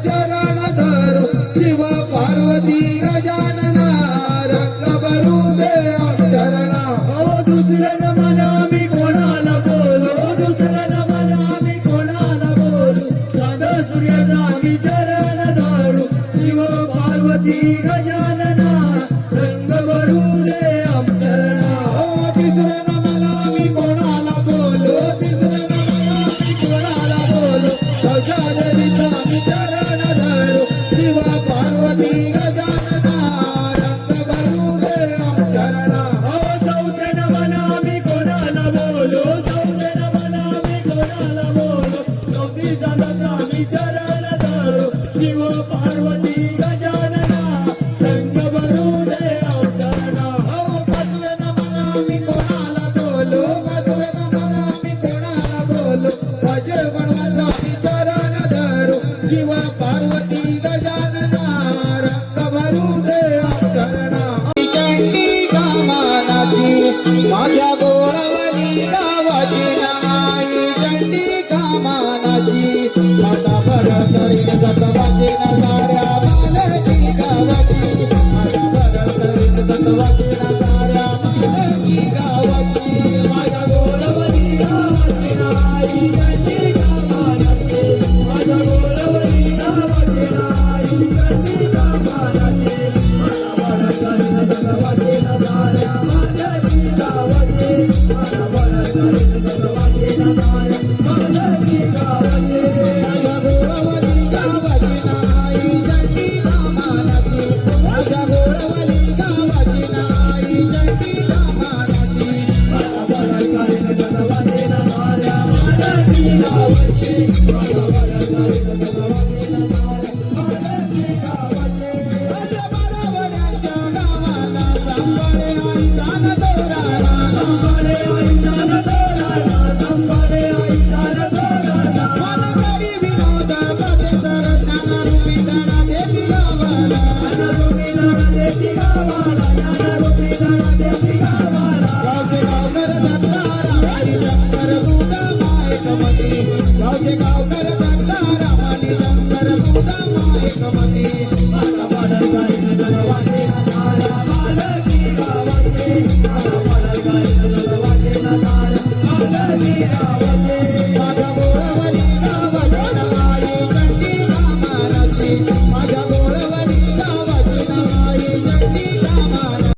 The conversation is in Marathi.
चरण धरू शिव पार्वती गजानना रंग भरू दे चरणा दुसरं न म्हणा मी कोणाला बोलो दुसरं न म्हणा मी कोणाला बोलू चांद सूर्याचा मी चरण धरू शिव पार्वती गजानना रंग भरू दे चरणा तिसरं न म्हणा मी कोणाला बोलो तिसरं न म्हणा मी कोणाला बोलो गजाननीचा मी चरण धरू शिव पार्वती गजानना रंग भरू दे चरणा चौथे न म्हणा मी कोणाला बोलो चौथे न म्हणा मी कोणाला बोलो चौथी चांदाचा मी चरण धरू शिव पार्वती गजानना रंग भरू दे चरणा पाचवे न म्हणा मी कोणाला बोलो पाचवे न म्हणा मी कोणाला बोलो भजे बनवाचा मी चरण धरू शिव पार्वती गजानना रंग भरू दे चरणा चंडी कामानाची माझ्या गोळवली गावाची नाई चंडी कामानाची आता बरं करीन सतवाची ना साऱ्या मालकी गावाची आता बरं करीन सतवाची ना साऱ्या मालकी गावाची माझ्या गोळवली गावाची नाई चंडी कामानाची माझ्या गोळवली गावाची नाई चंडी कामानाची मला बरं करीन सतवाची ना साऱ्या मालकी गावाची मला बरं करीन सतवाची ना साऱ्या मालकी गावाची माझ्या गोळवली गावाची नाई चंडी कामानाची माझ्या गोळवली गावाची नाई चंडी कामानाची मला बरं करीन सतवाची ना साऱ्या मालकी गावाची मला बरं करीन सतवाची ना साऱ्या मालकी गावाची माझ्या बरोबऱ्यांच्या गावाला सांभाळे आणि जाण दोराला संभाळे ऐकायला तोडाला संभाळे ऐकायला तोडाला मनकरी विनोद बदे तर ज्ञानरूपी धडा देती गावाला ज्ञानरूपी धडा देती गावाला ज्ञानरूपी धडा देती गावाला गावचे गावकर दत्ताराम आणि शंकर दूत मायकमती गावचे गावकर दत्ताराम आणि शंकर दूत मायकमती